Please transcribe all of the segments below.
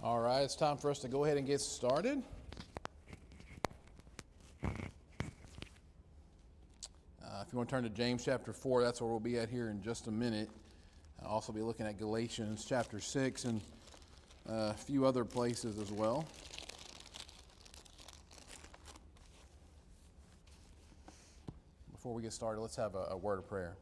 All right, it's time for us to go ahead and get started. If you want to turn to James chapter 4, that's where we'll be at here in just a minute. I'll also be looking at Galatians chapter 6 and a few other places as well. Before we get started, let's have a word of prayer.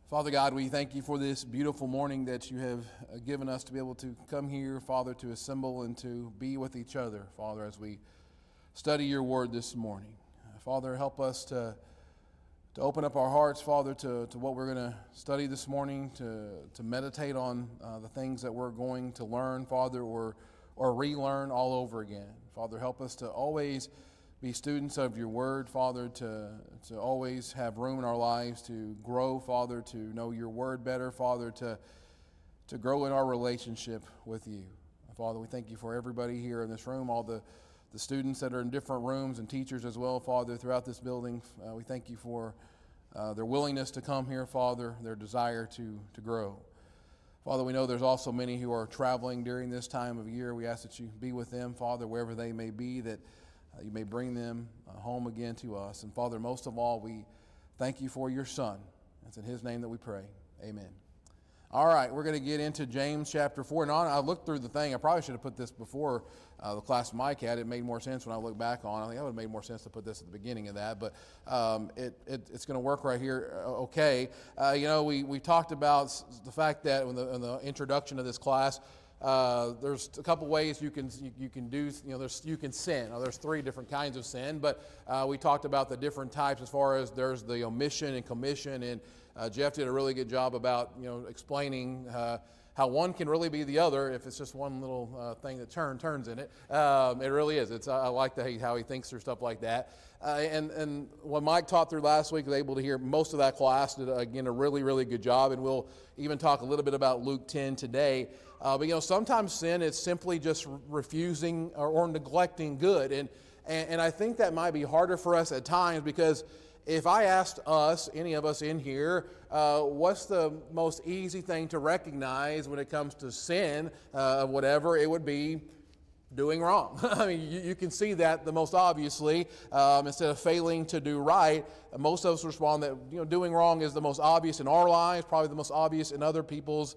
Father God, we thank you for this beautiful morning that you have given us to be able to come here, Father, to assemble and to be with each other, Father, as we study your word this morning. Father, help us to open up our hearts, Father, to what we're going to study this morning, to meditate on the things that we're going to learn, Father, or relearn all over again. Father, help us to always be students of your word, Father, to always have room in our lives to grow, Father, to know your word better, Father, to grow in our relationship with you. Father, we thank you for everybody here in this room, all the students that are in different rooms and teachers as well, Father, throughout this building. We thank you for their willingness to come here, Father, their desire to grow. Father, we know there's also many who are traveling during this time of year. We ask that you be with them, Father, wherever they may be, that you may bring them home again to us. And Father, most of all, we thank you for your Son. It's in his name that we pray. Amen. All right, we're going to get into James chapter 4. And I looked through the thing. I probably should have put this before the class Mike had. It made more sense when I look back on it. I think it would have made more sense to put this at the beginning of that. But it's going to work right here okay. We talked about the fact that in the introduction of this class, there's a couple ways you can do, you can sin. Now, there's three different kinds of sin, but we talked about the different types as far as there's the omission and commission, and Jeff did a really good job about explaining how one can really be the other if it's just one little thing that turns in it. It really is. I like how he thinks through stuff like that. And what Mike taught through last week, I was able to hear most of that class. Did again a really, really good job. And we'll even talk a little bit about Luke 10 today. But sometimes sin is simply just refusing or neglecting good. And I think that might be harder for us at times, because if I asked us, any of us in here, what's the most easy thing to recognize when it comes to sin, whatever, it would be doing wrong. I mean, you can see that the most obviously. Instead of failing to do right, most of us respond that doing wrong is the most obvious in our lives, probably the most obvious in other people's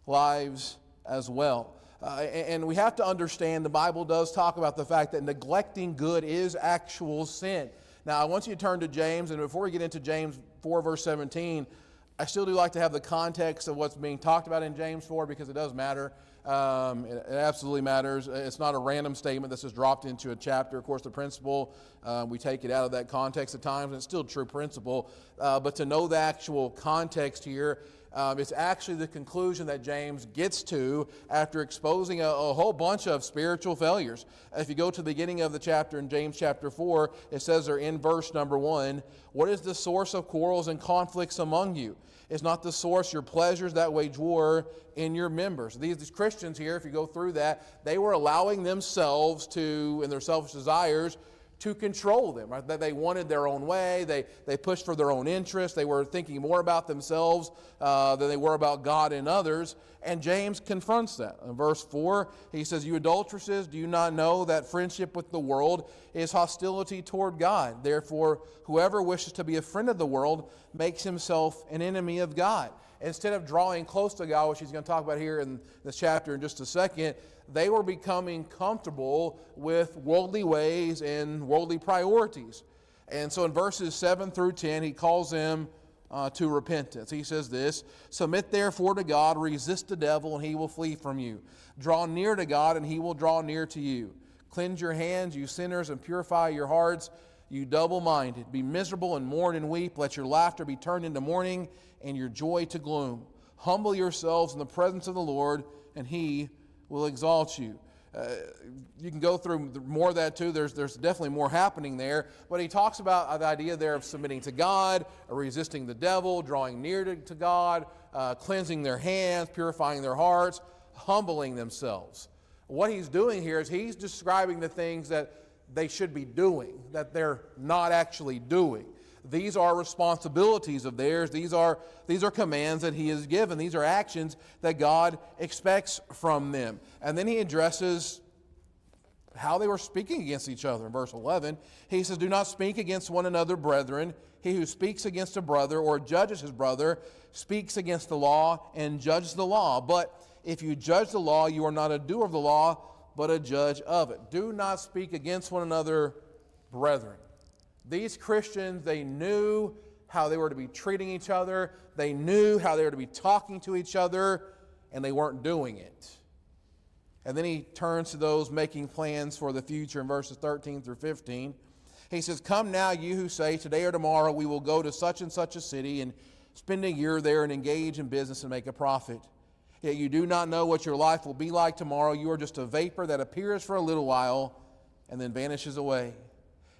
lives as well. And we have to understand the Bible does talk about the fact that neglecting good is actual sin. Now, I want you to turn to James, and before we get into James 4, verse 17, I still do like to have the context of what's being talked about in James 4, because it does matter. It absolutely matters. It's not a random statement that's just dropped into a chapter. Of course, the principle, we take it out of that context at times, and it's still a true principle. But to know the actual context here, it's actually the conclusion that James gets to after exposing a whole bunch of spiritual failures. If you go to the beginning of the chapter in James chapter 4, it says there in verse number 1, "What is the source of quarrels and conflicts among you? Is not the source your pleasures that wage war in your members?" These Christians here, if you go through that, they were allowing themselves to, in their selfish desires, to control them, right? That they wanted their own way. They pushed for their own interests. They were thinking more about themselves than they were about God and others. And James confronts that. In verse 4, he says, "You adulteresses, do you not know that friendship with the world is hostility toward God? Therefore, whoever wishes to be a friend of the world makes himself an enemy of God." Instead of drawing close to God, which he's going to talk about here in this chapter in just a second, they were becoming comfortable with worldly ways and worldly priorities. And so in verses 7 through 10, he calls them to repentance. He says this, "Submit therefore to God, resist the devil, and he will flee from you. Draw near to God, and he will draw near to you. Cleanse your hands, you sinners, and purify your hearts, you double-minded. Be miserable and mourn and weep. Let your laughter be turned into mourning and your joy to gloom. Humble yourselves in the presence of the Lord, and he will exalt you." You can go through more of that too. There's definitely more happening there. But he talks about the idea there of submitting to God, resisting the devil, drawing near to God, cleansing their hands, purifying their hearts, humbling themselves. What he's doing here is he's describing the things that they should be doing, that they're not actually doing. These are responsibilities of theirs. These are commands that he has given. These are actions that God expects from them. And then he addresses how they were speaking against each other. In verse 11, he says, "Do not speak against one another, brethren. He who speaks against a brother or judges his brother speaks against the law and judges the law. But if you judge the law, you are not a doer of the law, but a judge of it." Do not speak against one another, brethren. These Christians, they knew how they were to be treating each other. They knew how they were to be talking to each other, and they weren't doing it. And then he turns to those making plans for the future in verses 13 through 15. He says, "Come now, you who say, today or tomorrow we will go to such and such a city and spend a year there and engage in business and make a profit. Yet you do not know what your life will be like tomorrow. You are just a vapor that appears for a little while and then vanishes away.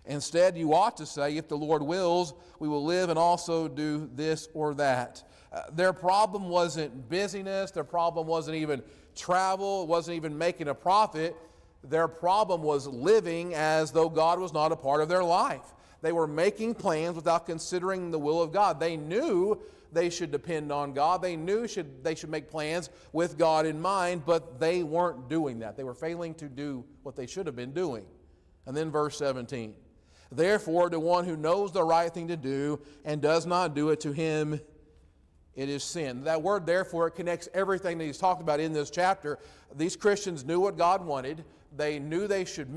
Instead, you ought to say, if the Lord wills, we will live and also do this or that." Their problem wasn't busyness. Their problem wasn't even travel. It wasn't even making a profit. Their problem was living as though God was not a part of their life. They were making plans without considering the will of God. They knew they should depend on God. They knew they should make plans with God in mind, but they weren't doing that. They were failing to do what they should have been doing. And then verse 17. "Therefore, to one who knows the right thing to do and does not do it, to him it is sin." That word, therefore, it connects everything that he's talked about in this chapter. These Christians knew what God wanted. They knew they should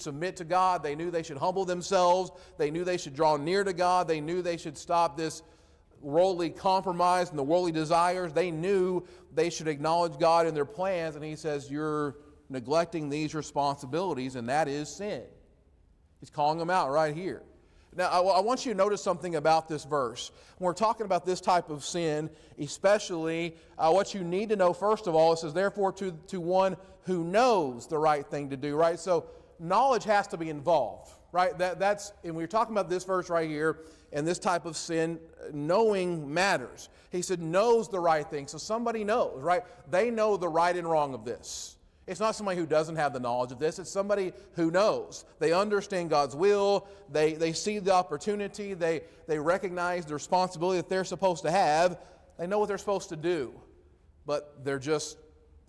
submit to God. They knew they should humble themselves. They knew they should draw near to God. They knew they should stop this worldly compromise and the worldly desires. They knew they should acknowledge God in their plans. And he says, you're neglecting these responsibilities, and that is sin. He's calling them out right here. Now, I want you to notice something about this verse. When we're talking about this type of sin, especially, what you need to know, first of all, it says, "Therefore, to one who knows the right thing to do," right? So, knowledge has to be involved, right? And we're talking about this verse right here, and this type of sin, knowing matters. He said, knows the right thing. So, somebody knows, right? They know the right and wrong of this. It's not somebody who doesn't have the knowledge of this. It's somebody who knows. They understand God's will. They see the opportunity. They recognize the responsibility that they're supposed to have. They know what they're supposed to do, but they're just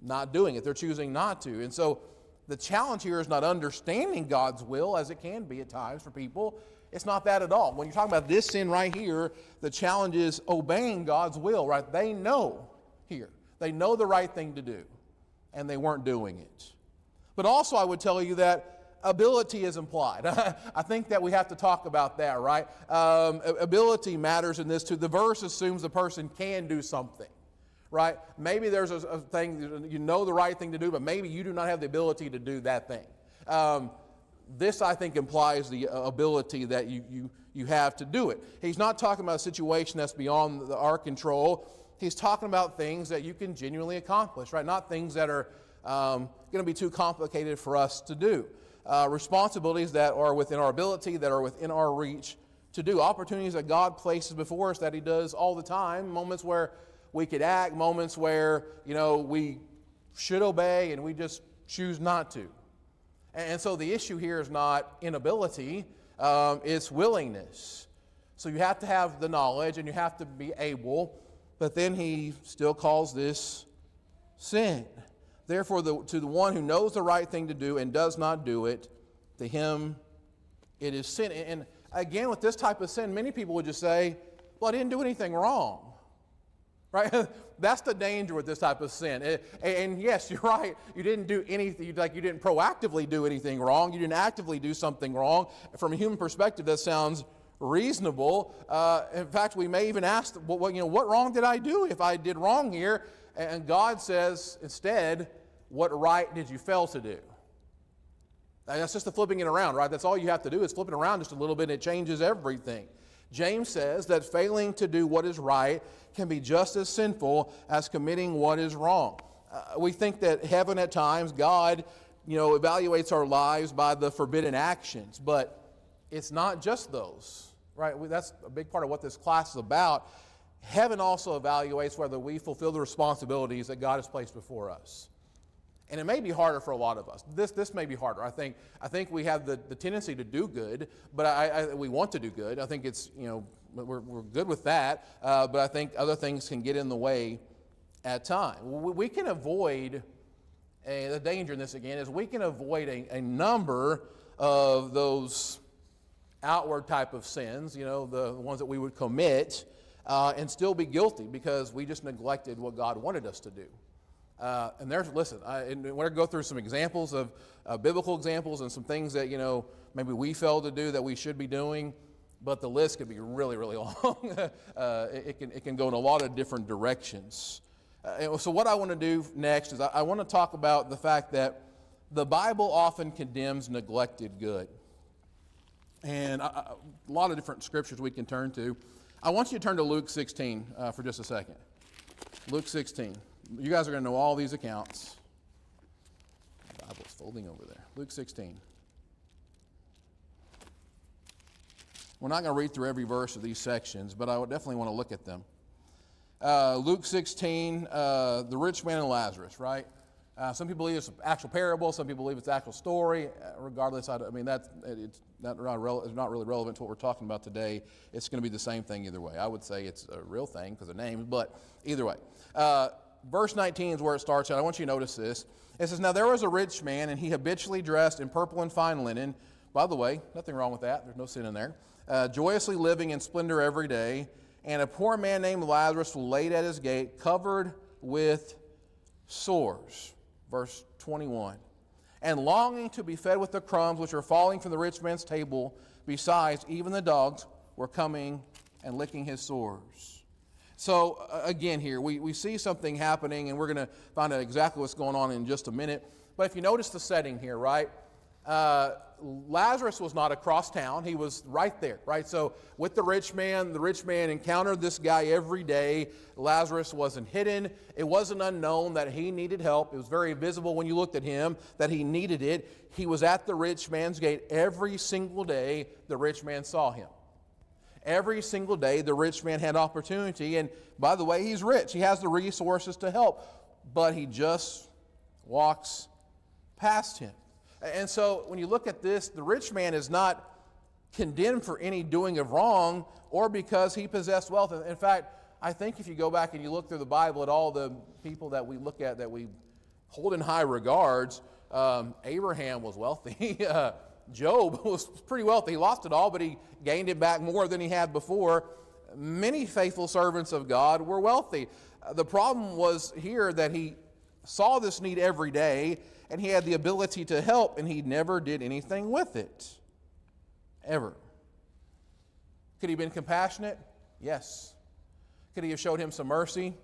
not doing it. They're choosing not to. And so the challenge here is not understanding God's will, as it can be at times for people. It's not that at all. When you're talking about this sin right here, the challenge is obeying God's will, right? They know here. They know the right thing to do, and they weren't doing it. But also I would tell you that ability is implied. I think that we have to talk about that, right? Ability matters in this too. The verse assumes the person can do something, right? Maybe there's a thing, you know the right thing to do, but maybe you do not have the ability to do that thing. This, I think, implies the ability that you have to do it. He's not talking about a situation that's beyond our control. He's talking about things that you can genuinely accomplish, right? Not things that are going to be too complicated for us to do. Responsibilities that are within our ability, that are within our reach to do. Opportunities that God places before us that he does all the time. Moments where we could act, moments where, we should obey and we just choose not to. And so the issue here is not inability, it's willingness. So you have to have the knowledge and you have to be able. But then he still calls this sin. Therefore, to the one who knows the right thing to do and does not do it, to him it is sin. And again, with this type of sin, many people would just say, well, I didn't do anything wrong. Right? That's the danger with this type of sin. And yes, you're right. You didn't do anything, you didn't proactively do anything wrong. You didn't actively do something wrong. From a human perspective, that sounds reasonable. In fact, we may even ask, what wrong did I do if I did wrong here? And God says, instead, what right did you fail to do? And that's just the flipping it around, right? That's all you have to do is flip it around just a little bit and it changes everything. James says that failing to do what is right can be just as sinful as committing what is wrong. We think that heaven at times, God, evaluates our lives by the forbidden actions, but it's not just those, right? That's a big part of what this class is about. Heaven also evaluates whether we fulfill the responsibilities that God has placed before us. And it may be harder for a lot of us. This may be harder. I think we have the tendency to do good, but we want to do good. I think it's, we're good with that, but I think other things can get in the way at times. We can avoid, the danger in this again is we can avoid a number of those outward type of sins, the ones that we would commit, and still be guilty because we just neglected what God wanted us to do. And we're going to go through some examples of biblical examples and some things that, maybe we failed to do that we should be doing, but the list could be really, really long. It can go in a lot of different directions. So what I want to do next is I want to talk about the fact that the Bible often condemns neglected good. And a lot of different scriptures we can turn to. I want you to turn to Luke 16 for just a second. Luke 16. You guys are going to know all these accounts. The Bible's folding over there. Luke 16. We're not going to read through every verse of these sections, but I would definitely want to look at them. Luke 16, the rich man and Lazarus, right? Some people believe it's an actual parable. Some people believe it's an actual story. Regardless, it's not really relevant to what we're talking about today. It's going to be the same thing either way. I would say it's a real thing because of names, but either way. Verse 19 is where it starts out. I want you to notice this. It says, "Now there was a rich man, and he habitually dressed in purple and fine linen." By the way, nothing wrong with that. There's no sin in there. Joyously living in splendor every day. And a poor man named Lazarus was laid at his gate, covered with sores. Verse 21. "And longing to be fed with the crumbs which are falling from the rich man's table. Besides, even the dogs were coming and licking his sores." So again here, we see something happening, and we're going to find out exactly what's going on in just a minute. But if you notice the setting here, right? Lazarus was not across town. He was right there, right? So with the rich man encountered this guy every day. Lazarus wasn't hidden. It wasn't unknown that he needed help. It was very visible when you looked at him that he needed it. He was at the rich man's gate every single day the rich man saw him. Every single day the rich man had opportunity. And by the way, he's rich. He has the resources to help. But he just walks past him. And so when you look at this, the rich man is not condemned for any doing of wrong or because he possessed wealth. In fact, I think if you go back and you look through the Bible at all the people that we look at that we hold in high regards, Abraham was wealthy. Job was pretty wealthy. He lost it all, but he gained it back more than he had before. Many faithful servants of God were wealthy. The problem was here that he saw this need every day, and he had the ability to help, and he never did anything with it. Ever. Could he have been compassionate? Yes. Could he have showed him some mercy?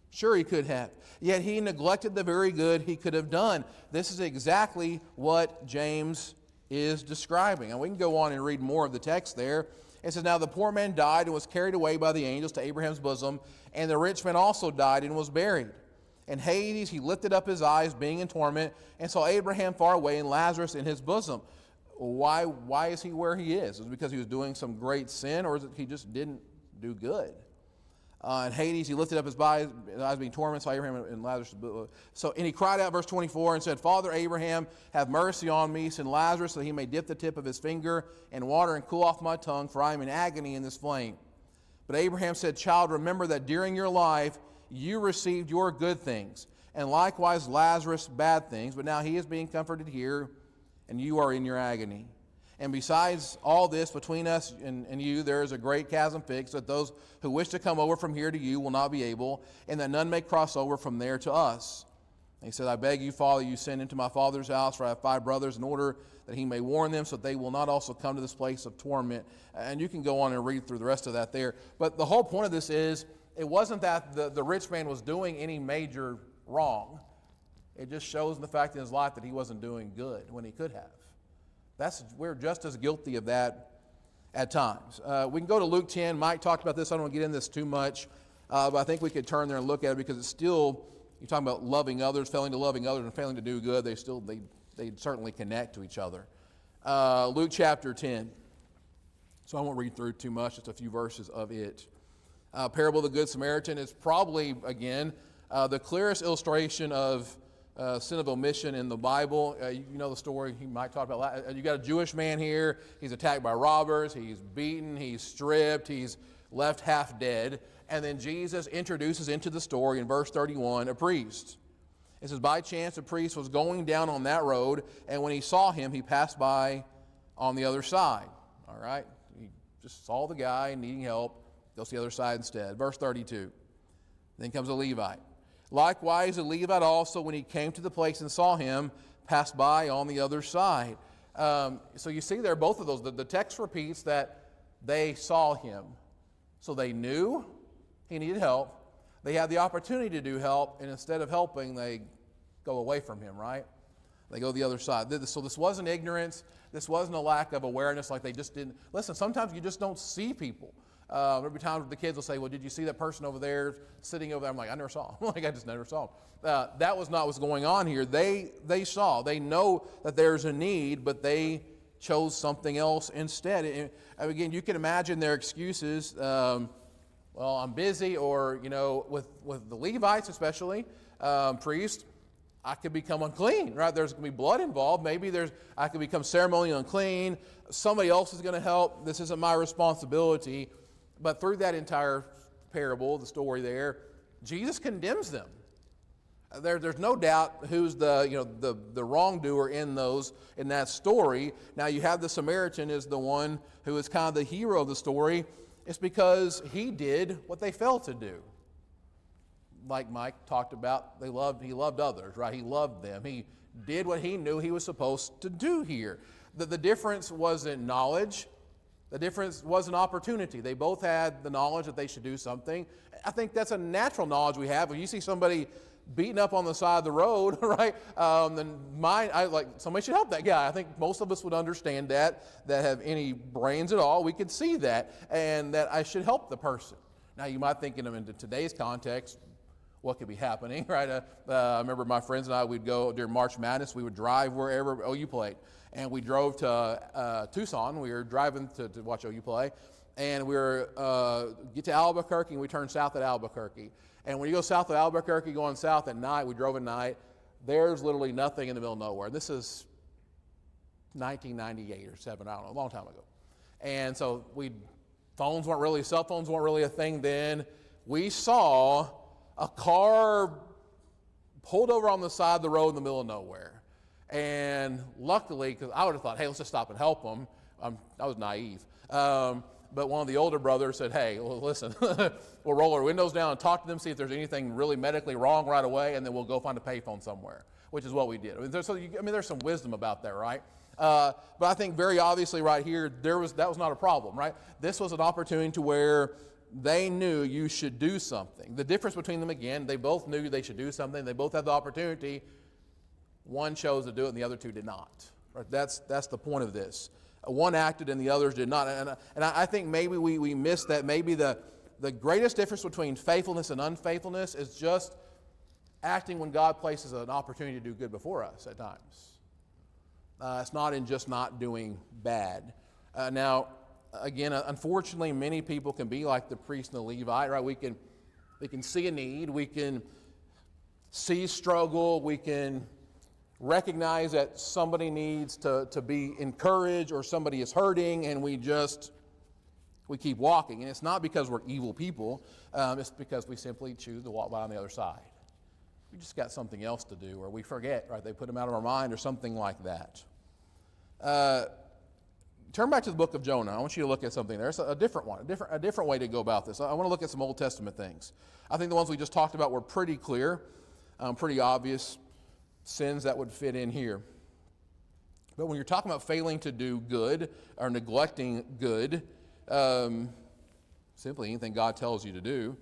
Sure he could have. Yet he neglected the very good he could have done. This is exactly what James is describing. And we can go on and read more of the text there. It says, "Now the poor man died and was carried away by the angels to Abraham's bosom, and the rich man also died and was buried. In Hades he lifted up his eyes, being in torment, and saw Abraham far away and Lazarus in his bosom." Why is he where he is? Is it because he was doing some great sin, or is it he just didn't do good? In Hades he lifted up his eyes being tormented, saw Abraham and Lazarus. And he cried out, verse 24, and said, "Father Abraham, have mercy on me, send Lazarus so he may dip the tip of his finger in water and cool off my tongue, for I am in agony in this flame." But Abraham said, "Child, remember that during your life you received your good things, and likewise Lazarus bad things, but now he is being comforted here, and you are in your agony. And besides all this, between us and you, there is a great chasm fixed, that those who wish to come over from here to you will not be able, and that none may cross over from there to us." And he said, "I beg you, Father, you send into my father's house, for I have 5 brothers, in order that he may warn them, so that they will not also come to this place of torment." And you can go on and read through the rest of that there. But the whole point of this is, it wasn't that the rich man was doing any major wrong. It just shows in the fact in his life that he wasn't doing good when he could have. We're just as guilty of that at times. We can go to Luke 10. Mike talked about this. I don't want to get into this too much, but I think we could turn there and look at it because it's still, you're talking about loving others, failing to loving others, and failing to do good. They certainly connect to each other. Luke chapter 10. So I won't read through too much, just a few verses of it. Parable of the Good Samaritan is probably, again, the clearest illustration of sin of omission in the Bible. You know the story. He might talk about. You got a Jewish man here. He's attacked by robbers. He's beaten. He's stripped. He's left half dead. And then Jesus introduces into the story in verse 31 a priest. It says, by chance a priest was going down on that road, and when he saw him, he passed by on the other side. All right? He just saw the guy needing help. Goes to the other side instead. Verse 32. Then comes a Levite. Likewise, a Levite also, when he came to the place and saw him, passed by on the other side. So you see there, both of those. The text repeats that they saw him. So they knew he needed help. They had the opportunity to do help, and instead of helping, they go away from him, right? They go the other side. So this wasn't ignorance. This wasn't a lack of awareness, like they just didn't. Listen, sometimes you just don't see people. Every time the kids will say, well, did you see that person over there sitting over there? I'm like, I never saw him. I just never saw him. That was not what's going on here. They saw. They know that there's a need, but they chose something else instead. And again, you can imagine their excuses. Well, I'm busy, or, with the Levites especially, priests, I could become unclean, right? There's going to be blood involved. Maybe I could become ceremonially unclean. Somebody else is going to help. This isn't my responsibility. But through that entire parable, the story there, Jesus condemns them. There's no doubt who's the wrongdoer in that story. Now you have the Samaritan is the one who is kind of the hero of the story. It's because he did what they failed to do. Like Mike talked about, he loved others, right? He loved them. He did what he knew he was supposed to do here. The difference wasn't knowledge. The difference was an opportunity. They both had the knowledge that they should do something. I think that's a natural knowledge we have. When you see somebody beaten up on the side of the road, right? Then somebody should help that guy. I think most of us would understand that have any brains at all. We could see that, and that I should help the person. Now you might think in today's context, what could be happening, right? I remember my friends and I would go during March Madness. We would drive wherever OU played, and we drove to Tucson. We were driving to watch OU play, and we were get to Albuquerque, and we turned south at Albuquerque. And when you go south of Albuquerque, going south at night, we drove at night. There's literally nothing in the middle of nowhere. This is 1998 or 7, I don't know, a long time ago. And so cell phones weren't really a thing then. We saw a car pulled over on the side of the road in the middle of nowhere. And luckily, because I would have thought, hey, let's just stop and help them. I was naive. But one of the older brothers said, hey, well, listen, we'll roll our windows down and talk to them, see if there's anything really medically wrong right away, and then we'll go find a payphone somewhere, which is what we did. There's some wisdom about that, right? But I think very obviously right here, that was not a problem, right? This was an opportunity to where they knew you should do something. The difference between them, again, they both knew they should do something. They both had the opportunity. One chose to do it and the other two did not. Right? That's the point of this. One acted and the others did not. And I think maybe we missed that. Maybe the greatest difference between faithfulness and unfaithfulness is just acting when God places an opportunity to do good before us at times. It's not in just not doing bad. Now, again, unfortunately, many people can be like the priest and the Levite, right? We can see a need. We can see struggle. We can recognize that somebody needs to be encouraged or somebody is hurting, and we keep walking. And it's not because we're evil people. It's because we simply choose to walk by on the other side. We just got something else to do, or we forget, right? They put them out of our mind or something like that. Turn back to the book of Jonah. I want you to look at something there. It's a different one, a different way to go about this. I want to look at some Old Testament things. I think the ones we just talked about were pretty clear, pretty obvious sins that would fit in here. But when you're talking about failing to do good or neglecting good, simply anything God tells you to do.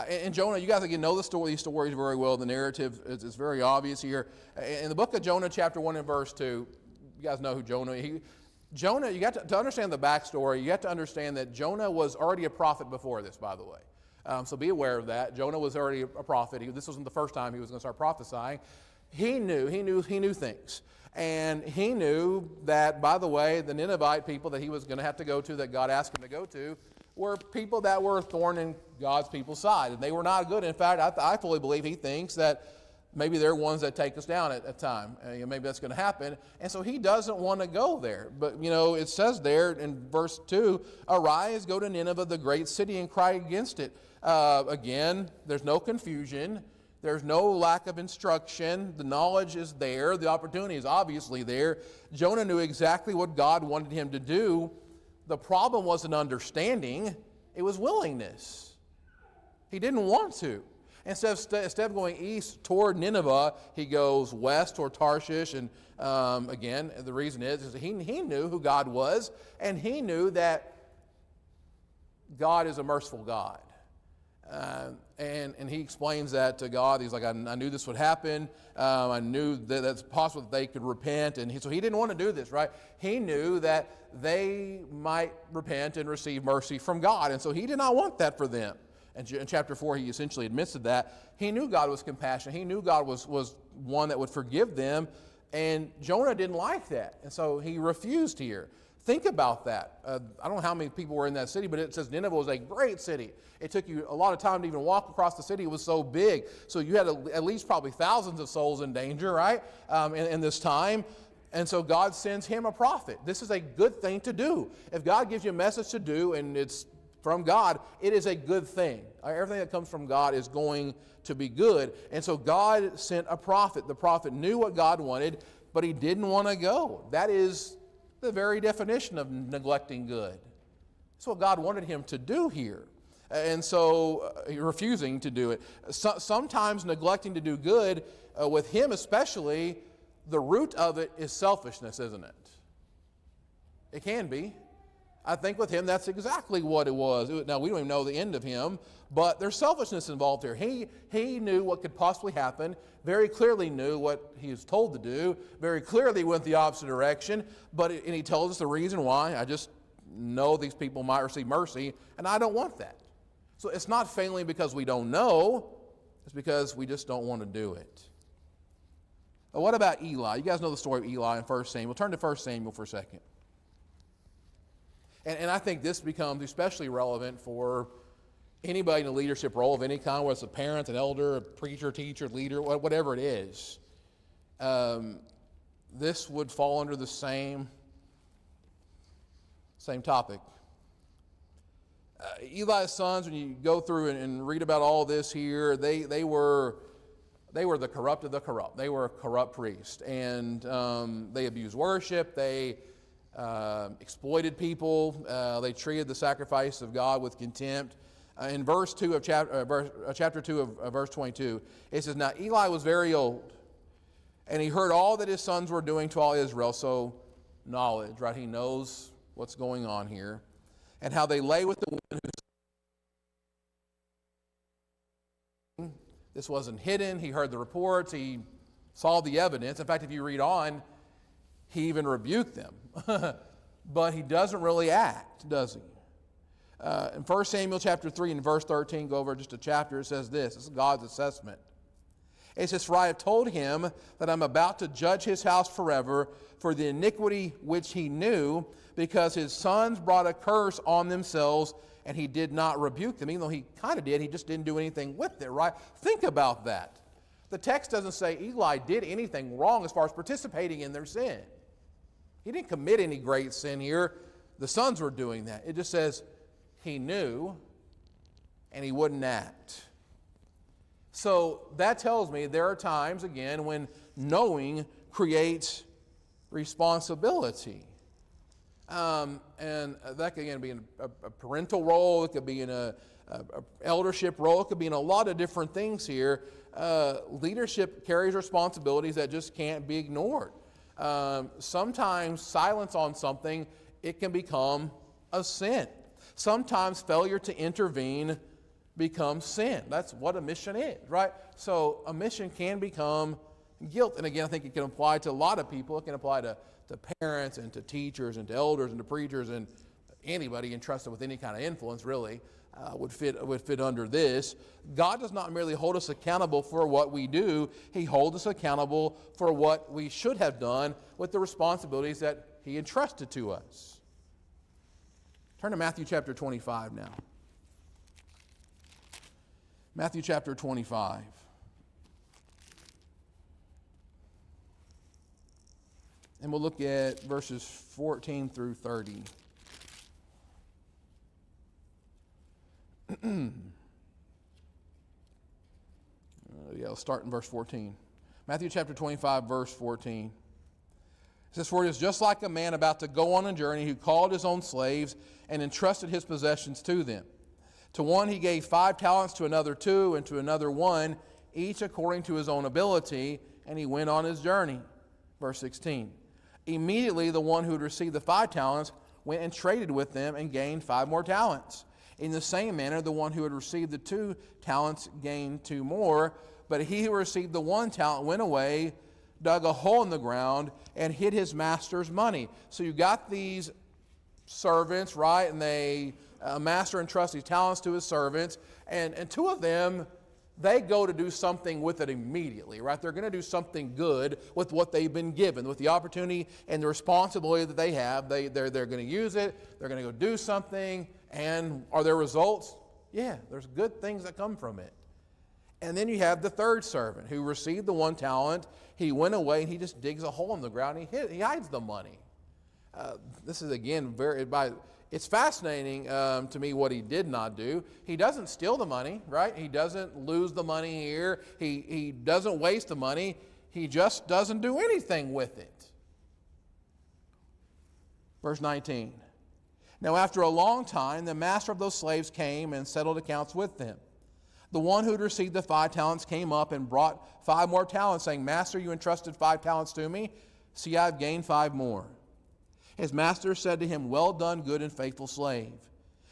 And Jonah, you guys again know these stories very well. The narrative is very obvious here. In the book of Jonah, chapter 1 and verse 2, you guys know who Jonah is. Jonah, you got to understand the backstory. You have to understand that Jonah was already a prophet before this, by the way. So be aware of that. Jonah was already a prophet. This wasn't the first time he was going to start prophesying. He knew things. And he knew that, by the way, the Ninevite people that he was going to have to go to, that God asked him to go to, were people that were a thorn in God's people's side. And they were not good. In fact, I fully believe he thinks that maybe they're ones that take us down at a time. Maybe that's going to happen. And so he doesn't want to go there. But, it says there in verse 2, arise, go to Nineveh, the great city, and cry against it. Again, there's no confusion. There's no lack of instruction. The knowledge is there. The opportunity is obviously there. Jonah knew exactly what God wanted him to do. The problem wasn't understanding. It was willingness. He didn't want to. Instead of going east toward Nineveh, he goes west toward Tarshish. And again, the reason is he knew who God was, and he knew that God is a merciful God. And he explains that to God. He's like, I knew this would happen. I knew that it's possible that they could repent. And so he didn't want to do this, right? He knew that they might repent and receive mercy from God. And so he did not want that for them. And in chapter 4, he essentially admits to that. He knew God was compassionate. He knew God was one that would forgive them. And Jonah didn't like that. And so he refused here. Think about that. I don't know how many people were in that city, but it says Nineveh was a great city. It took you a lot of time to even walk across the city. It was so big. So you had at least probably thousands of souls in danger, right, in this time. And so God sends him a prophet. This is a good thing to do. If God gives you a message to do and it's from God, it is a good thing. Everything that comes from God is going to be good. And so God sent a prophet. The prophet knew what God wanted, but he didn't want to go. That is the very definition of neglecting good. That's what God wanted him to do here. And so refusing to do it. Sometimes neglecting to do good, with him especially, the root of it is selfishness, isn't it? It can be. I think with him, that's exactly what it was. Now, we don't even know the end of him, but there's selfishness involved here. He knew what could possibly happen, very clearly knew what he was told to do, very clearly went the opposite direction, and he tells us the reason why. I just know these people might receive mercy, and I don't want that. So it's not failing because we don't know, it's because we just don't want to do it. But what about Eli? You guys know the story of Eli in 1 Samuel. Turn to 1 Samuel for a second. And I think this becomes especially relevant for anybody in a leadership role of any kind, whether it's a parent, an elder, a preacher, teacher, leader, whatever it is. This would fall under the same topic. Eli's sons, when you go through and read about all this here, they were the corrupt of the corrupt. They were a corrupt priest, and they abused worship. They exploited people. They treated the sacrifice of God with contempt. In verse 2 of chapter 2 of verse 22, it says, now Eli was very old, and he heard all that his sons were doing to all Israel. So knowledge, right? He knows what's going on here, and how they lay with the women who. This wasn't hidden. He heard the reports. He saw the evidence. In fact, if you read on, he even rebuked them. But he doesn't really act, does he? In 1 Samuel chapter 3 and verse 13, go over just a chapter, it says this. This is God's assessment. It says, for I have told him that I'm about to judge his house forever for the iniquity which he knew, because his sons brought a curse on themselves, and he did not rebuke them. Even though he kind of did, he just didn't do anything with it, right? Think about that. The text doesn't say Eli did anything wrong as far as participating in their sin. He didn't commit any great sin here. The sons were doing that. It just says he knew and he wouldn't act. So that tells me there are times, again, when knowing creates responsibility. And that could, again, be in a parental role. It could be in a eldership role. It could be in a lot of different things here. Leadership carries responsibilities that just can't be ignored. Sometimes silence on something, it can become a sin. Sometimes failure to intervene becomes sin. That's what a mission is, right? So a mission can become guilt. And again, I think it can apply to a lot of people. It can apply to parents and to teachers and to elders and to preachers, and anybody entrusted with any kind of influence really would fit under this. God does not merely hold us accountable for what we do. He holds us accountable for what we should have done with the responsibilities that he entrusted to us. Turn to Matthew chapter 25 now. Matthew chapter 25. And we'll look at verses 14 through 30. I'll start in verse 14. Matthew chapter 25, verse 14. It says, "For it is just like a man about to go on a journey who called his own slaves and entrusted his possessions to them. To one he gave 5 talents, to another 2, and to another 1, each according to his own ability, and he went on his journey." Verse 16. "Immediately the one who had received the 5 talents went and traded with them and gained 5 more talents. In the same manner the one who had received the 2 talents gained 2 more. But he who received the 1 talent went away, dug a hole in the ground, and hid his master's money." So you got these servants, right? And master entrusts these talents to his servants. And 2 of them, they go to do something with it immediately, right? They're going to do something good with what they've been given, with the opportunity and the responsibility that they have. They're going to use it. They're going to go do something. And are there results? Yeah, there's good things that come from it. And then you have the 3rd servant who received the 1 talent. He went away and he just digs a hole in the ground and he hides the money. This is, again, it's fascinating to me what he did not do. He doesn't steal the money, right? He doesn't lose the money here. He doesn't waste the money. He just doesn't do anything with it. Verse 19. "Now after a long time, the master of those slaves came and settled accounts with them. The one who had received the 5 talents came up and brought 5 more talents, saying, 'Master, you entrusted 5 talents to me. See, I have gained 5 more.' His master said to him, 'Well done, good and faithful slave.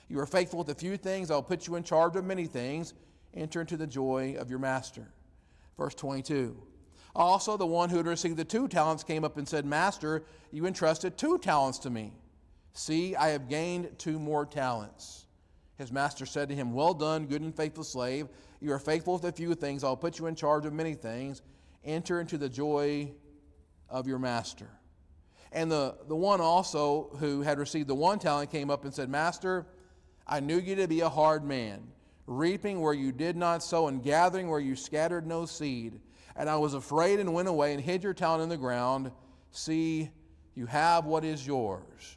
You are faithful with a few things. I will put you in charge of many things. Enter into the joy of your master.'" Verse 22. "Also the one who had received the 2 talents came up and said, 'Master, you entrusted 2 talents to me. See, I have gained 2 more talents.' His master said to him, 'Well done, good and faithful slave. You are faithful with a few things. I will put you in charge of many things. Enter into the joy of your master.' And the one also who had received the 1 talent came up and said, 'Master, I knew you to be a hard man, reaping where you did not sow and gathering where you scattered no seed. And I was afraid and went away and hid your talent in the ground. See, you have what is yours.'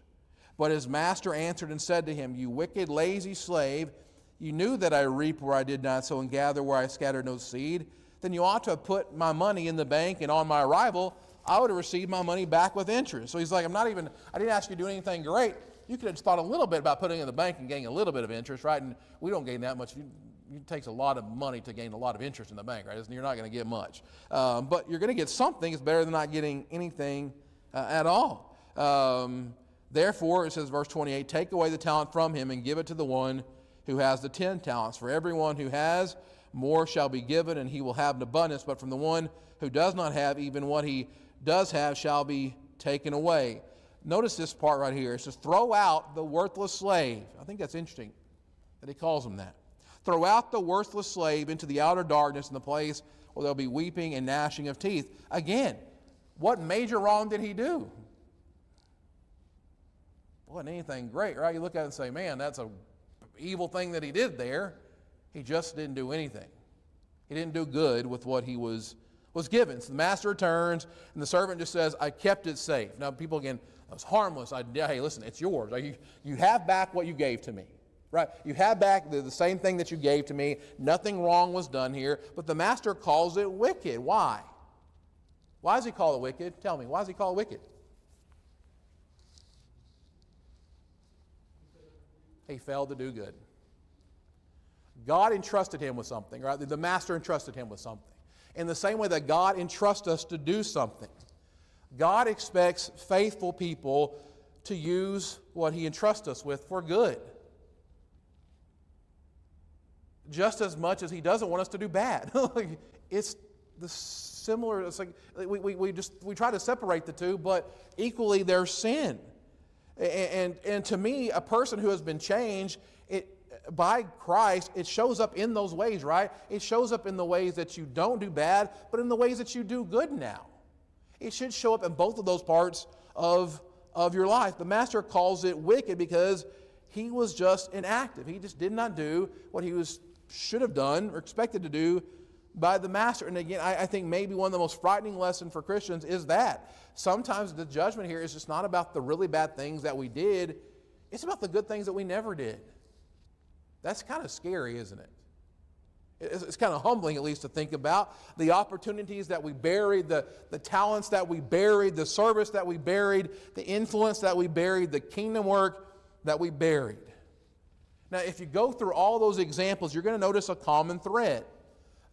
But his master answered and said to him, 'You wicked, lazy slave, you knew that I reap where I did not sow and gather where I scattered no seed. Then you ought to have put my money in the bank, and on my arrival, I would have received my money back with interest.' So he's like, I didn't ask you to do anything great. You could have thought a little bit about putting it in the bank and getting a little bit of interest, right? And we don't gain that much. It takes a lot of money to gain a lot of interest in the bank, right? You're not going to get much. But you're going to get something. It's better than not getting anything at all. Therefore, it says, verse 28, 'Take away the talent from him and give it to the one who has the 10 talents. For everyone who has, more shall be given, and he will have an abundance. But from the one who does not have, even what he does have shall be taken away.'" Notice this part right here. It says, "Throw out the worthless slave." I think that's interesting that he calls him that. "Throw out the worthless slave into the outer darkness, in the place where there'll be weeping and gnashing of teeth." Again, what major wrong did he do? Wasn't anything great, right? You look at it and say, man, that's an evil thing that he did there. He just didn't do anything. He didn't do good with what he was given. So the master returns, and the servant just says, "I kept it safe." Now, people, again, it was harmless. Hey, listen, it's yours. You have back what you gave to me, right? You have back the same thing that you gave to me. Nothing wrong was done here. But the master calls it wicked. Why? Why does he call it wicked? Tell me, why does he call it wicked? He failed to do good. God entrusted him with something, right? The master entrusted him with something. In the same way that God entrusts us to do something, God expects faithful people to use what he entrusts us with for good. Just as much as he doesn't want us to do bad. It's the similar, it's like we try to separate the two, but equally they're sin. And to me, a person who has been changed by Christ, it shows up in those ways, right? It shows up in the ways that you don't do bad, but in the ways that you do good now. It should show up in both of those parts of your life. The master calls it wicked because he was just inactive. He just did not do what he should have done or expected to do by the master. And again, I think maybe one of the most frightening lessons for Christians is that sometimes the judgment here is just not about the really bad things that we did. It's about the good things that we never did. That's kind of scary, isn't it? It's kind of humbling, at least, to think about the opportunities that we buried, the talents that we buried, the service that we buried, the influence that we buried, the kingdom work that we buried. Now, if you go through all those examples, you're going to notice a common thread.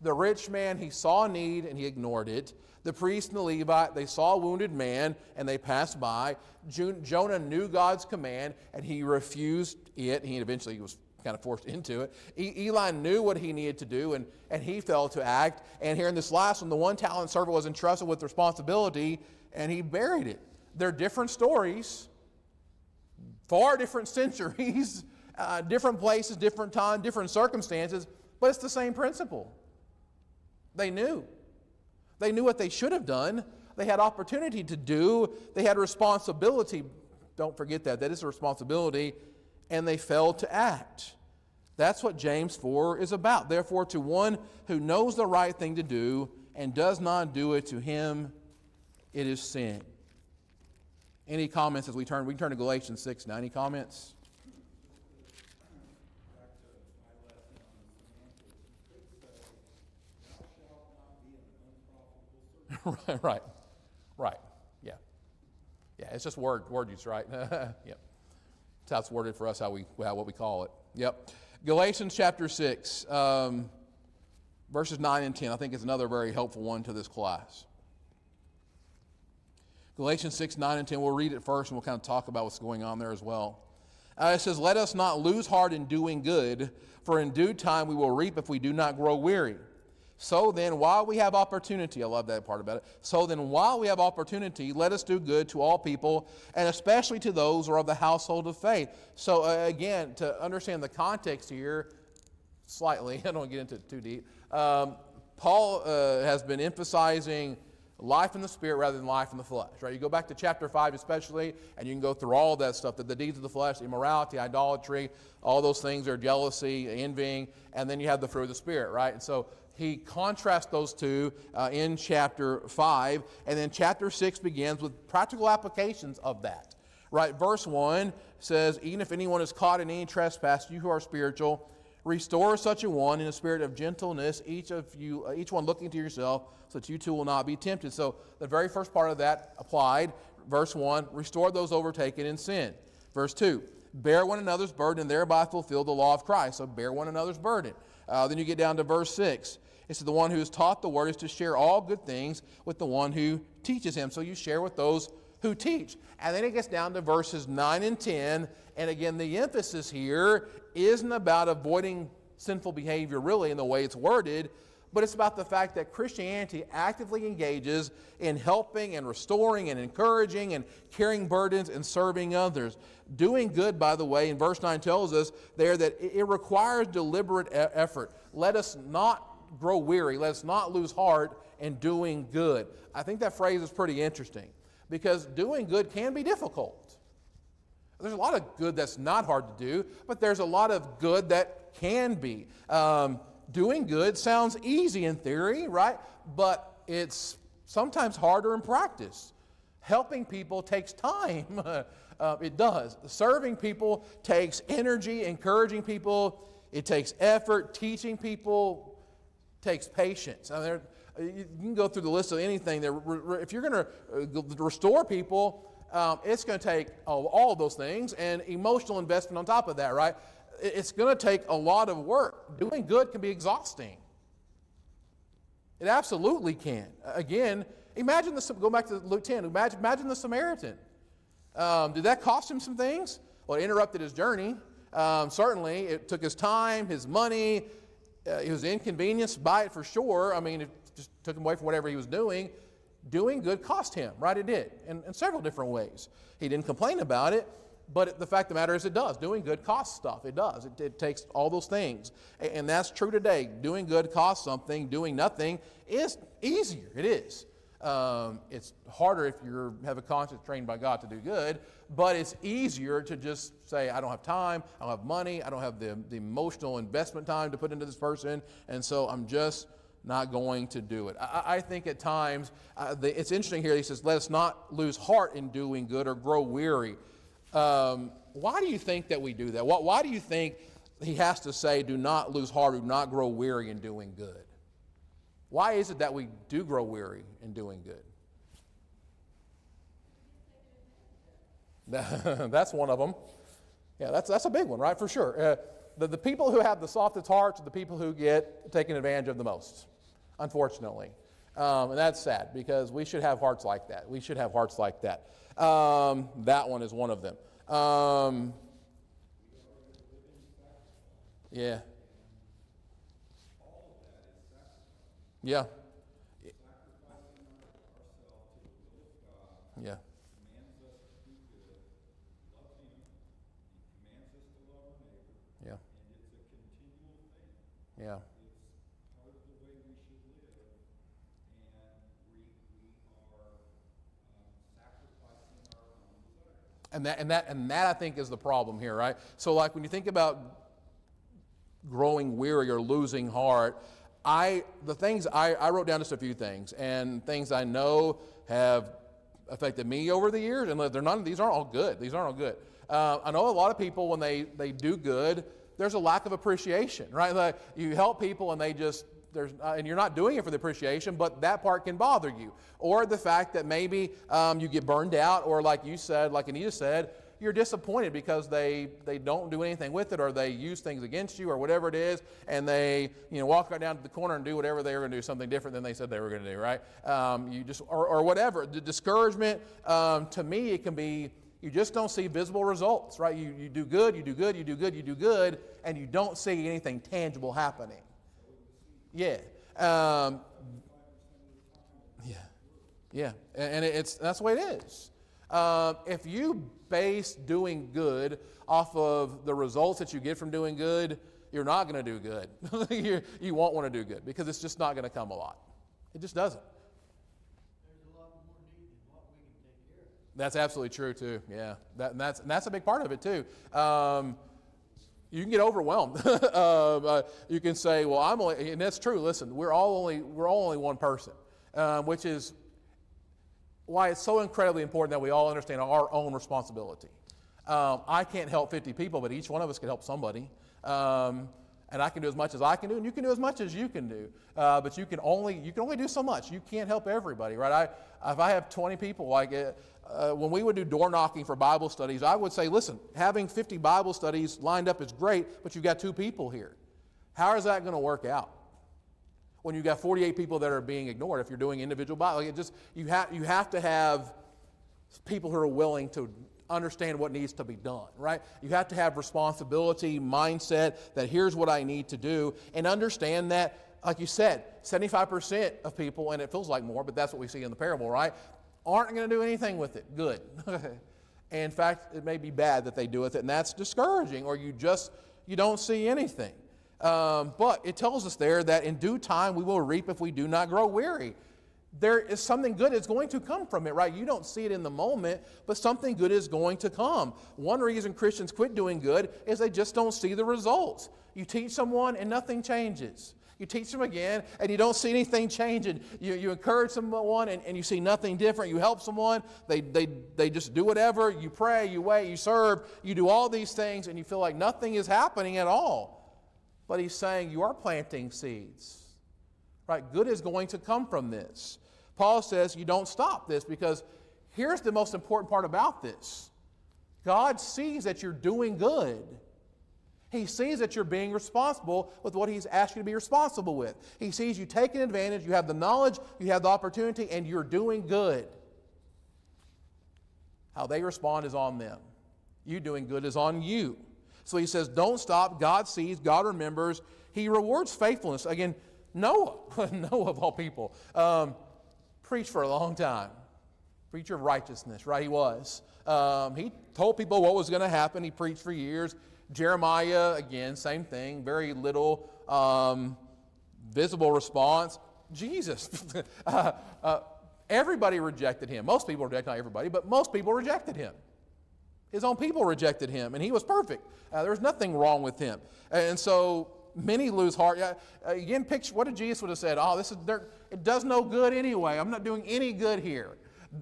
The rich man, he saw a need and he ignored it. The priest and the Levite, they saw a wounded man and they passed by. Jonah knew God's command and he refused it. He eventually was kind of forced into it. Eli knew what he needed to do, and he failed to act. And here in this last one, the one talent servant was entrusted with responsibility, and he buried it. They're different stories, far different centuries, different places, different time, different circumstances, but it's the same principle. They knew. They knew what they should have done. They had opportunity to do. They had responsibility. Don't forget that. That is a responsibility. And they failed to act. That's what James 4 is about. Therefore, to one who knows the right thing to do and does not do it, to him it is sin. Any comments as we turn? We can turn to Galatians 6 now. Any comments? Right. Yeah. It's just word use, right? Yep. That's how it's worded for us. What we call it. Yep. Galatians chapter 6, verses 9 and 10. I think is another very helpful one to this class. Galatians 6, 9 and 10. We'll read it first, and we'll kind of talk about what's going on there as well. It says, "Let us not lose heart in doing good, for in due time we will reap if we do not grow weary. So then, while we have opportunity," I love that part about it. "So then, while we have opportunity, let us do good to all people, and especially to those who are of the household of faith." So again, to understand the context here, slightly, I don't want to get into it too deep. Paul has been emphasizing life in the Spirit rather than life in the flesh, right? You go back to chapter 5 especially, and you can go through all that stuff, the deeds of the flesh, immorality, idolatry, all those things are jealousy, envying, and then you have the fruit of the Spirit, right? And so he contrasts those two in chapter 5, and then chapter 6 begins with practical applications of that, right? Verse 1 says, "Even if anyone is caught in any trespass, you who are spiritual, restore such a one in a spirit of gentleness, each one looking to yourself, so that you too will not be tempted." So the very first part of that applied. Verse 1, restore those overtaken in sin. Verse 2, bear one another's burden and thereby fulfill the law of Christ. So bear one another's burden. Then you get down to verse 6. It says the one who is taught the word is to share all good things with the one who teaches him. So you share with those who teach. And then it gets down to verses 9 and 10. And again, the emphasis here isn't about avoiding sinful behavior really in the way it's worded, but it's about the fact that Christianity actively engages in helping and restoring and encouraging and carrying burdens and serving others. Doing good, by the way, in verse 9 tells us there that it requires deliberate effort. Let us not grow weary. Let us not lose heart in doing good. I think that phrase is pretty interesting because doing good can be difficult. There's a lot of good that's not hard to do, but there's a lot of good that can be. Doing good sounds easy in theory, right? But it's sometimes harder in practice. Helping people takes time. It does. Serving people takes energy. Encouraging people, it takes effort. Teaching people takes patience. I mean, you can go through the list of anything. If you're going to restore people, it's going to take all of those things and emotional investment on top of that, right? It's going to take a lot of work. Doing good can be exhausting. It absolutely can. Again, go back to Luke 10. Imagine the Samaritan. Did that cost him some things? Well, it interrupted his journey. Certainly, it took his time, his money. He was inconvenienced by it for sure. I mean, it just took him away from whatever he was doing. Doing good cost him, right? It did, in several different ways. He didn't complain about it, but the fact of the matter is it does. Doing good costs stuff. It does. It takes all those things. And that's true today. Doing good costs something. Doing nothing is easier. It is. It's harder if you have a conscience trained by God to do good, but it's easier to just say, I don't have time, I don't have money, I don't have the emotional investment time to put into this person, and so I'm just not going to do it. I think at times, it's interesting here, he says, let us not lose heart in doing good or grow weary. Why do you think that we do that? Why do you think he has to say, do not lose heart, do not grow weary in doing good? Why is it that we do grow weary in doing good? That's one of them. Yeah, that's a big one, right? For sure. The people who have the softest hearts are the people who get taken advantage of the most, unfortunately. And that's sad, because we should have hearts like that. We should have hearts like that. That one is one of them. Yeah. Yeah. Yeah. Yeah. Yeah. And that I think is the problem here, right? So like when you think about growing weary or losing heart, I wrote down just a few things, and things I know have affected me over the years, and these aren't all good. These aren't all good. I know a lot of people, when they do good, there's a lack of appreciation, right? Like you help people and and you're not doing it for the appreciation, but that part can bother you. Or the fact that maybe you get burned out, or like you said, like Anita said, you're disappointed because they don't do anything with it, or they use things against you, or whatever it is, and they walk right down to the corner and do whatever they were going to do, something different than they said they were going to do, right? Or whatever. The discouragement, to me, it can be, you just don't see visible results, right? You do good, you do good, you do good, you do good, and you don't see anything tangible happening. Yeah. Yeah. And that's the way it is. If you base doing good off of the results that you get from doing good, you're not going to do good. You won't want to do good, because it's just not going to come a lot. It just doesn't. There's a lot more need than what we can take care of. That's absolutely true too. Yeah, that's a big part of it too. You can get overwhelmed. You can say, "Well, I'm only," and that's true. Listen, we're all only one person, which is why it's so incredibly important that we all understand our own responsibility. I can't help 50 people, but each one of us can help somebody. And I can do as much as I can do, and you can do as much as you can do. But you can only do so much. You can't help everybody, right? If I have 20 people, when we would do door knocking for Bible studies, I would say, listen, having 50 Bible studies lined up is great, but you've got 2 people here. How is that going to work out when you've got 48 people that are being ignored? If you're doing individual Bible, you have to have people who are willing to understand what needs to be done, right? You have to have responsibility, mindset, that here's what I need to do, and understand that, like you said, 75% of people, and it feels like more, but that's what we see in the parable, right, aren't going to do anything with it good. And in fact, it may be bad that they do with it, and that's discouraging, or you don't see anything. But it tells us there that in due time we will reap if we do not grow weary. There is something good is going to come from it, right? You don't see it in the moment, but something good is going to come. One reason Christians quit doing good is they just don't see the results. You teach someone and nothing changes. You teach them again and you don't see anything changing. You encourage someone and you see nothing different. You help someone, they just do whatever. You pray, you wait, you serve, you do all these things, and you feel like nothing is happening at all. But he's saying you are planting seeds, right? Good is going to come from this. Paul says you don't stop this, because here's the most important part about this. God sees that you're doing good. He sees that you're being responsible with what He's asked you to be responsible with. He sees you taking advantage, you have the knowledge, you have the opportunity, and you're doing good. How they respond is on them. You doing good is on you. So he says, don't stop. God sees, God remembers. He rewards faithfulness. Again, Noah, Noah of all people, preached for a long time. Preacher of righteousness, right? He was. He told people what was going to happen. He preached for years. Jeremiah, again, same thing. Very little visible response. Jesus. Everybody rejected him. Most people rejected, not everybody, but most people rejected him. His own people rejected him, and he was perfect. There was nothing wrong with him. And so many lose heart. Again, picture what did Jesus would have said? Oh, it does no good anyway. I'm not doing any good here.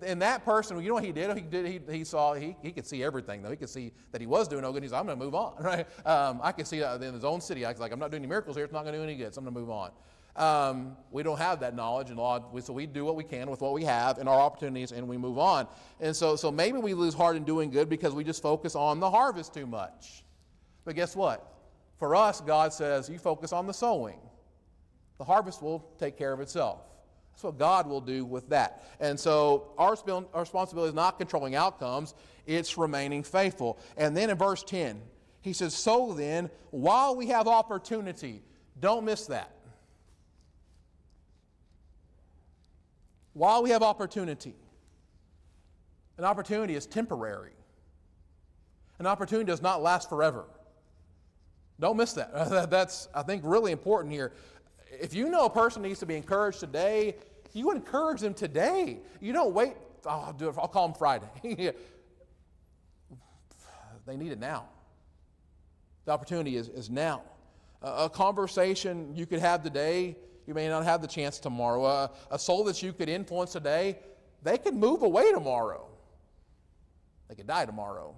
And that person, you know what he did? He saw, he could see everything, though. He could see that he was doing no good. He's like, I'm going to move on, right? I could see that in his own city. I was like, I'm not doing any miracles here. It's not going to do any good, so I'm going to move on. We don't have that knowledge, and so we do what we can with what we have and our opportunities, and we move on. And so maybe we lose heart in doing good because we just focus on the harvest too much. But guess what? For us, God says, you focus on the sowing. The harvest will take care of itself. That's what God will do with that. And so our responsibility is not controlling outcomes, it's remaining faithful. And then in verse 10, he says, so then, while we have opportunity, don't miss that. While we have opportunity. An opportunity is temporary. An opportunity does not last forever. Don't miss that. That's, I think, really important here. If you know a person needs to be encouraged today, you encourage them today. You don't wait, I'll call them Friday. They need it now. The opportunity is now. A conversation you could have today, you may not have the chance tomorrow. A soul that you could influence today, they could move away tomorrow. They could die tomorrow.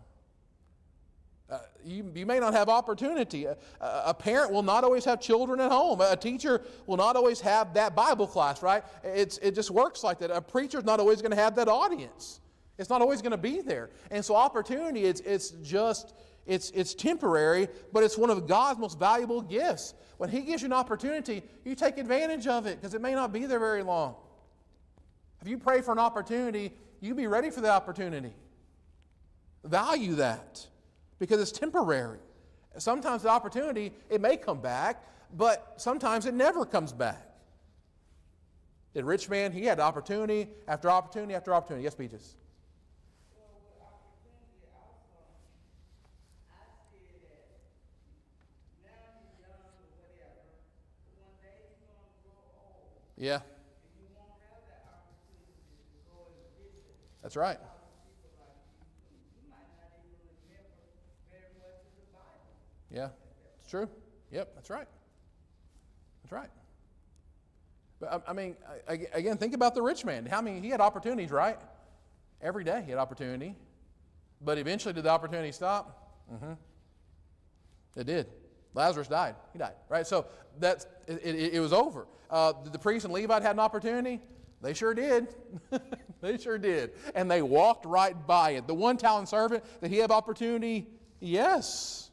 You may not have opportunity. A parent will not always have children at home. A teacher will not always have that Bible class, right? It just works like that. A preacher's not always going to have that audience. It's not always going to be there. And so opportunity, it's temporary, but it's one of God's most valuable gifts. When He gives you an opportunity, you take advantage of it because it may not be there very long. If you pray for an opportunity, you be ready for the opportunity. Value that. Because it's temporary. Sometimes the opportunity, it may come back, but sometimes it never comes back. The rich man, he had opportunity after opportunity after opportunity. Yes, Peaches? Well, with opportunity also, I see that now he's young or whatever, but one day he's going to grow old. Yeah. And you won't have that opportunity to go and get it. That's right. Yeah, it's true. Yep, that's right. That's right. But I mean, again, think about the rich man. He had opportunities, right? Every day he had opportunity. But eventually, did the opportunity stop? Mm-hmm. It did. Lazarus died. He died, right? So it was over. Did the priest and Levite have an opportunity? They sure did. They sure did. And they walked right by it. The one talent servant, did he have opportunity? Yes.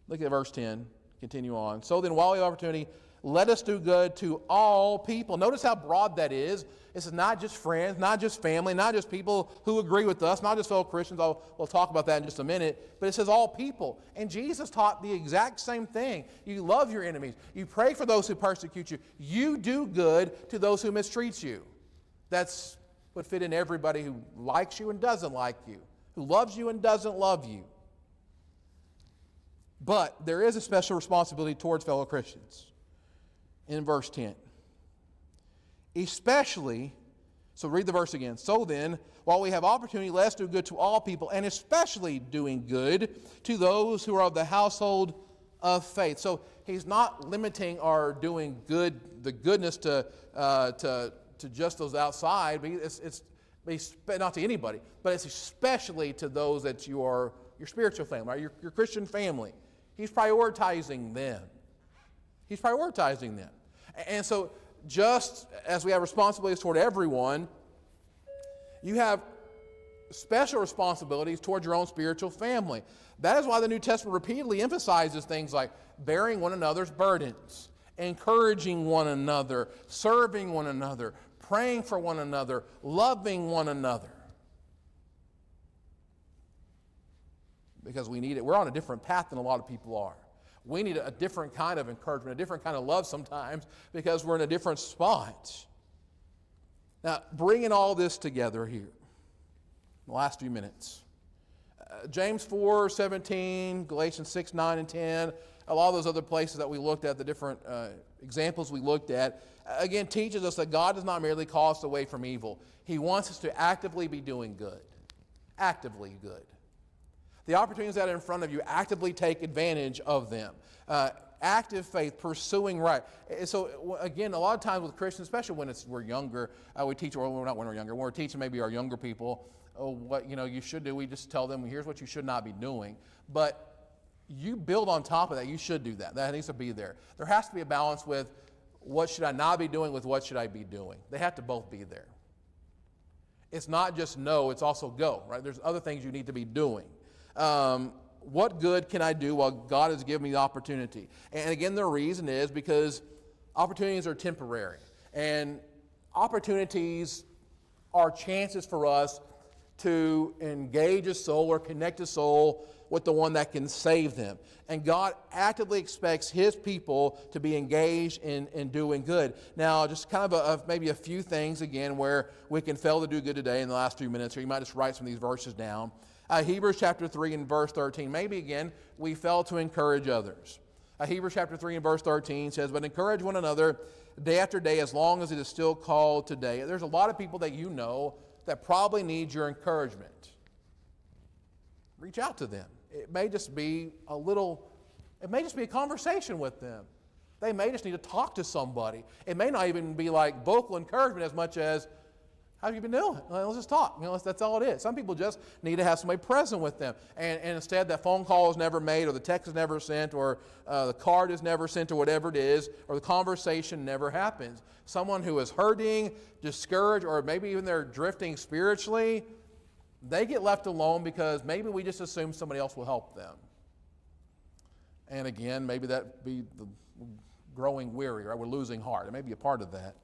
Look at verse 10. Continue on. So then, while we have opportunity, let us do good to all people. Notice how broad that is. This is not just friends, not just family, not just people who agree with us, not just fellow Christians. We'll talk about that in just a minute. But it says all people. And Jesus taught the exact same thing. You love your enemies. You pray for those who persecute you. You do good to those who mistreat you. That's what fit in everybody who likes you and doesn't like you, who loves you and doesn't love you. But there is a special responsibility towards fellow Christians. In verse 10. Especially, so read the verse again. So then, while we have opportunity, let us do good to all people, and especially doing good to those who are of the household of faith. So he's not limiting our doing good, the goodness to just those outside. But it's not to anybody, but it's especially to those that you are your spiritual family, right? Your Christian family. He's prioritizing them. He's prioritizing them. And so just as we have responsibilities toward everyone, you have special responsibilities toward your own spiritual family. That is why the New Testament repeatedly emphasizes things like bearing one another's burdens, encouraging one another, serving one another, praying for one another, loving one another. Because we need it. We're on a different path than a lot of people are. We need a different kind of encouragement, a different kind of love sometimes because we're in a different spot. Now, bringing all this together here, in the last few minutes. James 4:17, Galatians 6, 9, and 10, a lot of those other places that we looked at, the different examples we looked at, again, teaches us that God does not merely call us away from evil. He wants us to actively be doing good. Actively good. The opportunities that are in front of you, actively take advantage of them. Active faith, pursuing right. And so again, a lot of times with Christians, especially when we're younger, we teach, or not when we're younger, when we're teaching maybe our younger people, what you should do, we just tell them, here's what you should not be doing. But you build on top of that. You should do that. That needs to be there. There has to be a balance with what should I not be doing with what should I be doing. They have to both be there. It's not just no, it's also go, right? There's other things you need to be doing. What good can I do while God has given me the opportunity? And again, the reason is because opportunities are temporary. And opportunities are chances for us to engage a soul or connect a soul with the one that can save them. And God actively expects His people to be engaged in doing good. Now, just kind of maybe a few things, again, where we can fail to do good today in the last few minutes, or you might just write some of these verses down. Hebrews chapter 3 and verse 13. Maybe, again, we fail to encourage others. Hebrews chapter 3 and verse 13 says, but encourage one another day after day as long as it is still called today. There's a lot of people that you know that probably need your encouragement. Reach out to them. It may just be a conversation with them. They may just need to talk to somebody. It may not even be like vocal encouragement as much as, how have you been doing? Well, let's just talk. That's all it is. Some people just need to have somebody present with them. And instead, that phone call is never made, or the text is never sent, or the card is never sent, or whatever it is, or the conversation never happens. Someone who is hurting, discouraged, or maybe even they're drifting spiritually, they get left alone because maybe we just assume somebody else will help them. And again, maybe that be the growing weary, right? We're losing heart. It may be a part of that.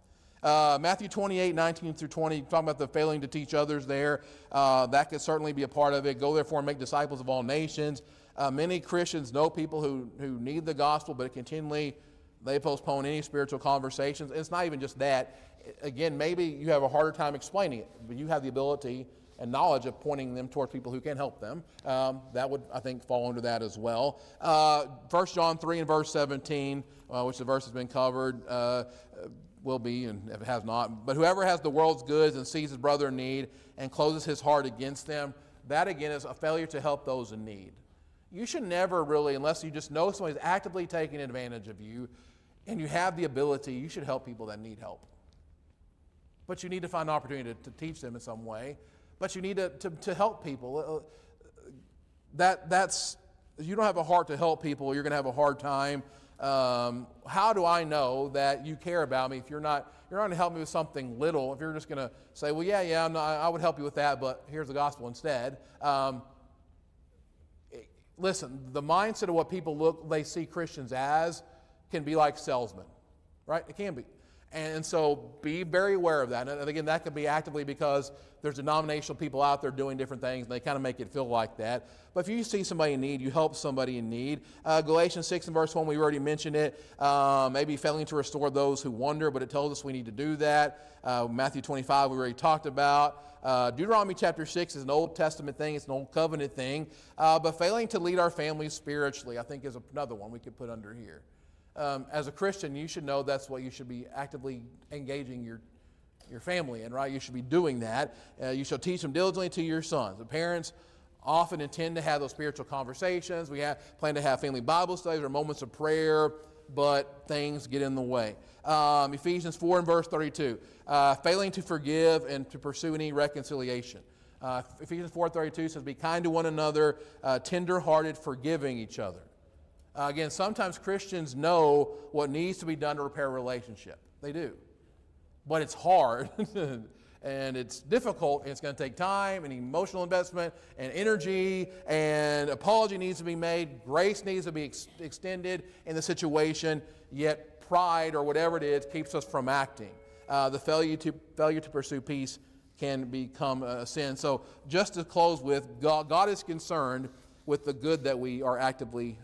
Matthew 28, 19 through 20, talking about the failing to teach others there. That could certainly be a part of it. Go therefore and make disciples of all nations. Many Christians know people who need the gospel, but continually they postpone any spiritual conversations. It's not even just that. Again, maybe you have a harder time explaining it, but you have the ability and knowledge of pointing them toward people who can help them. That would, I think, fall under that as well. 1 John 3 and verse 17, which the verse has been covered, will be, and if it has not. But whoever has the world's goods and sees his brother in need and closes his heart against them, that again is a failure to help those in need. You should never really, unless you just know somebody's actively taking advantage of you and you have the ability, you should help people that need help. But you need to find an opportunity to teach them in some way. But you need to help people. That's you don't have a heart to help people, you're going to have a hard time. How do I know that you care about me if you're not going to help me with something little? If you're just going to say, well, yeah, I would help you with that, but here's the gospel instead. Listen, the mindset of what people they see Christians as can be like salesmen, right? It can be. And so be very aware of that. And again, that could be actively because there's denominational people out there doing different things, and they kind of make it feel like that. But if you see somebody in need, you help somebody in need. Galatians 6 and verse 1, we already mentioned it. Maybe failing to restore those who wander, but it tells us we need to do that. Matthew 25, we already talked about. Deuteronomy chapter 6 is an Old Testament thing. It's an Old Covenant thing. But failing to lead our families spiritually, I think, is another one we could put under here. As a Christian, you should know that's what you should be actively engaging your family in, right? You should be doing that. You shall teach them diligently to your sons. The parents often intend to have those spiritual conversations. We plan to have family Bible studies or moments of prayer, but things get in the way. Ephesians 4 and verse 32, failing to forgive and to pursue any reconciliation. Ephesians 4:32 says, be kind to one another, tender-hearted, forgiving each other. Again, sometimes Christians know what needs to be done to repair a relationship. They do. But it's hard, and it's difficult, and it's going to take time and emotional investment and energy, and apology needs to be made, grace needs to be extended in the situation, yet pride or whatever it is keeps us from acting. The failure to pursue peace can become a sin. So just to close with, God is concerned with the good that we are actively